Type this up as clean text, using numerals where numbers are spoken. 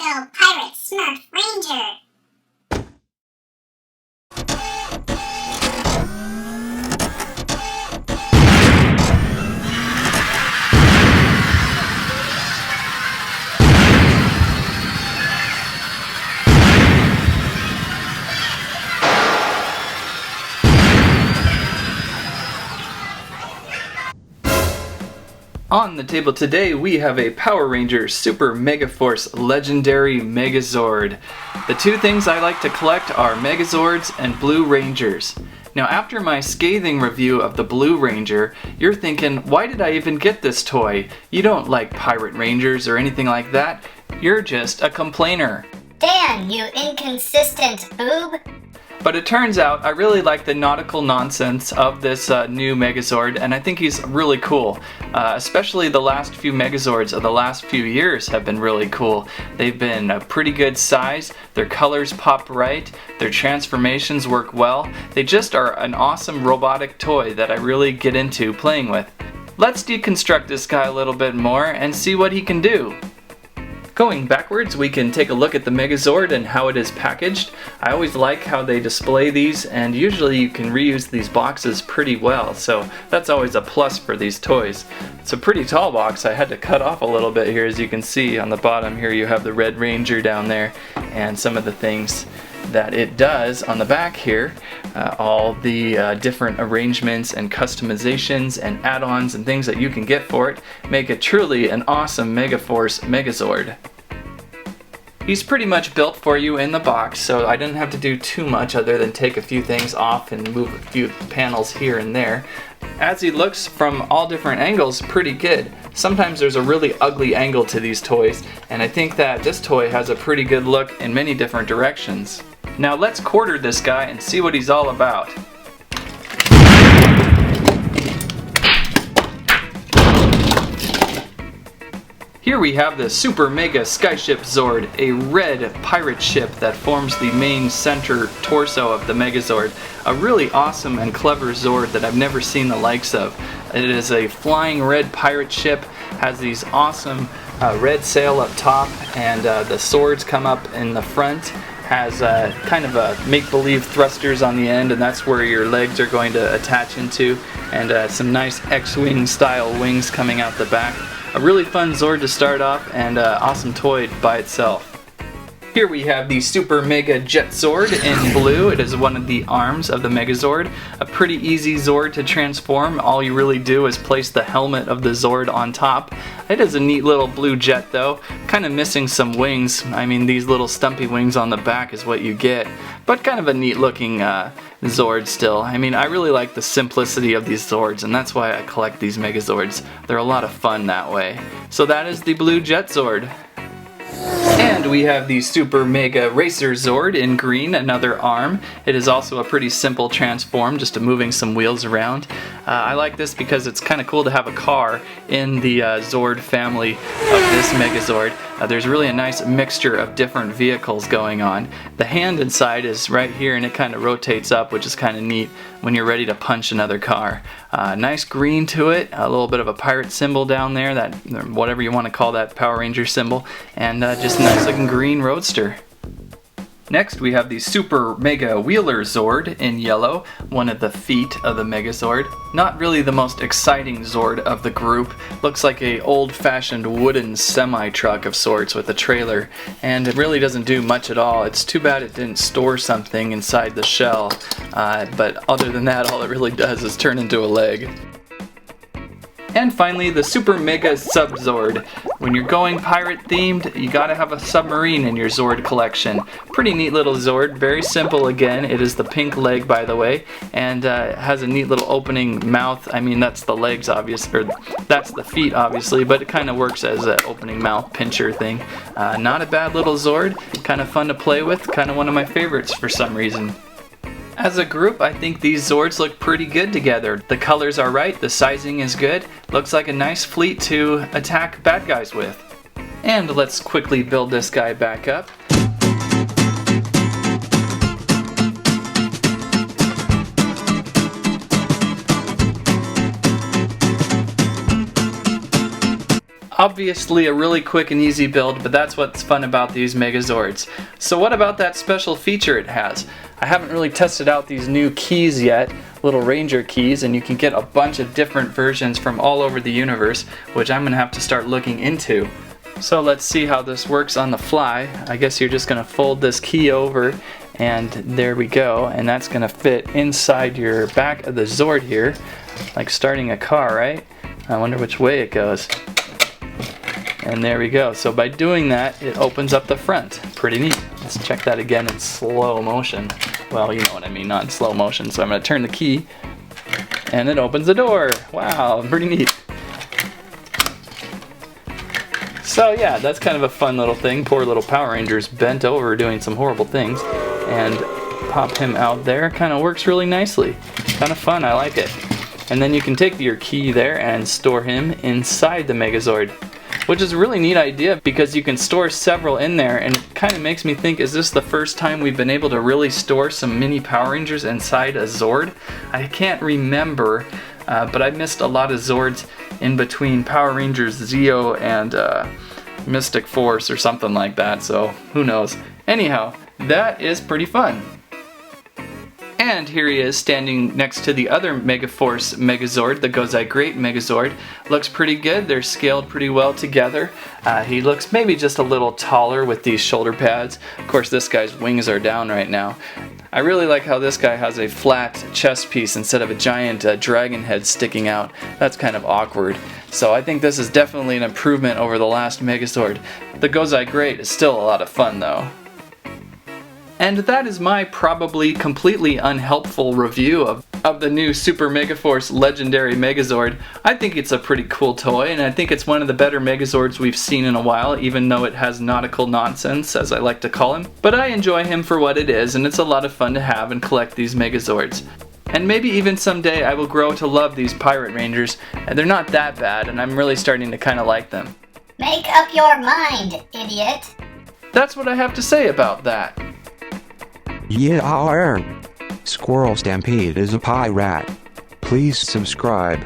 little pirate Smurf Ranger. On the table today we have a Power Rangers Super Megaforce Legendary Megazord. The two things I like to collect are Megazords and Blue Rangers. Now after my scathing review of the Blue Ranger, you're thinking, why did I even get this toy? You don't like Pirate Rangers or anything like that. You're just a complainer. Dan, you inconsistent boob. But it turns out I really like the nautical nonsense of this new Megazord, and I think he's really cool. Especially the last few Megazords of the last few years have been really cool. They've been a pretty good size, their colors pop right, their transformations work well. They just are an awesome robotic toy that I really get into playing with. Let's deconstruct this guy a little bit more and see what he can do. Going backwards, we can take a look at the Megazord and how it is packaged. I always like how they display these, and usually you can reuse these boxes pretty well, so that's always a plus for these toys. It's a pretty tall box. I had to cut off a little bit here. As you can see on the bottom here, you have the Red Ranger down there and some of the things that it does on the back here. All the different arrangements and customizations and add-ons and things that you can get for it make it truly an awesome Megaforce Megazord. He's pretty much built for you in the box, so I didn't have to do too much other than take a few things off and move a few panels here and there. As he looks from all different angles, pretty good. Sometimes there's a really ugly angle to these toys, and I think that this toy has a pretty good look in many different directions. Now let's quarter this guy and see what he's all about. Here we have the Super Mega Skyship Zord, a red pirate ship that forms the main center torso of the Megazord. A really awesome and clever Zord that I've never seen the likes of. It is a flying red pirate ship, has these awesome red sail up top, and the swords come up in the front. Has kind of a make-believe thrusters on the end, and that's where your legs are going to attach into, and some nice X-Wing style wings coming out the back. A really fun Zord to start off, and awesome toy by itself. Here we have the Super Mega Jet Zord in blue. It is one of the arms of the Megazord. A pretty easy Zord to transform. All you really do is place the helmet of the Zord on top. It is a neat little blue jet though. Kind of missing some wings. I mean, these little stumpy wings on the back is what you get. But kind of a neat looking Zord still. I mean, I really like the simplicity of these Zords, and that's why I collect these Megazords. They're a lot of fun that way. So that is the blue Jet Zord. And we have the Super Mega Racer Zord in green, another arm. It is also a pretty simple transform, just moving some wheels around. I like this because it's kind of cool to have a car in the Zord family of this Megazord. There's really a nice mixture of different vehicles going on. The hand inside is right here, and it kind of rotates up, which is kind of neat when you're ready to punch another car. Nice green to it, a little bit of a pirate symbol down there, that whatever you want to call that Power Ranger symbol, and just a nice looking green roadster. Next we have the Super Megawheeler Zord in yellow, one of the feet of the Megazord. Not really the most exciting Zord of the group. Looks like a old-fashioned wooden semi-truck of sorts with a trailer, and it really doesn't do much at all. It's too bad it didn't store something inside the shell, but other than that, all it really does is turn into a leg. And finally, the Super Megasub Zord. When you're going pirate themed, you gotta have a submarine in your Zord collection. Pretty neat little Zord, very simple again. It is the pink leg, by the way, and has a neat little opening mouth. I mean, that's the legs, obviously, or that's the feet, obviously, but it kind of works as an opening mouth pincher thing. Not a bad little Zord, kind of fun to play with, kind of one of my favorites for some reason. As a group, I think these Zords look pretty good together. The colors are right, the sizing is good, looks like a nice fleet to attack bad guys with. And let's quickly build this guy back up. Obviously a really quick and easy build, but that's what's fun about these Megazords. So what about that special feature it has? I haven't really tested out these new keys yet, little Ranger keys, and you can get a bunch of different versions from all over the universe, which I'm gonna have to start looking into. So let's see how this works on the fly. I guess you're just gonna fold this key over, and there we go, and that's gonna fit inside your back of the Zord here, like starting a car, right? I wonder which way it goes. And there we go. So by doing that, it opens up the front. Pretty neat. Let's check that again in slow motion. Well, you know what I mean, not in slow motion. So I'm gonna turn the key, and it opens the door. Wow, pretty neat. So yeah, that's kind of a fun little thing. Poor little Power Ranger's bent over doing some horrible things. And pop him out there. Kind of works really nicely. Kind of fun, I like it. And then you can take your key there and store him inside the Megazord, which is a really neat idea because you can store several in there, and it kind of makes me think, is this the first time we've been able to really store some mini Power Rangers inside a Zord? I can't remember, but I missed a lot of Zords in between Power Rangers Zeo and Mystic Force or something like that, so who knows. Anyhow, that is pretty fun. And here he is standing next to the other Megaforce Megazord, the Gozai Great Megazord. Looks pretty good, they're scaled pretty well together. He looks maybe just a little taller with these shoulder pads. Of course this guy's wings are down right now. I really like how this guy has a flat chest piece instead of a giant dragon head sticking out. That's kind of awkward. So I think this is definitely an improvement over the last Megazord. The Gozai Great is still a lot of fun though. And that is my probably completely unhelpful review of the new Super Megaforce Legendary Megazord. I think it's a pretty cool toy, and I think it's one of the better Megazords we've seen in a while, even though it has nautical nonsense, as I like to call him. But I enjoy him for what it is, and it's a lot of fun to have and collect these Megazords. And maybe even someday I will grow to love these Pirate Rangers, and they're not that bad, and I'm really starting to kind of like them. Make up your mind, idiot. That's what I have to say about that. Yeah, Squirrel Stampede is a pirate. Please subscribe.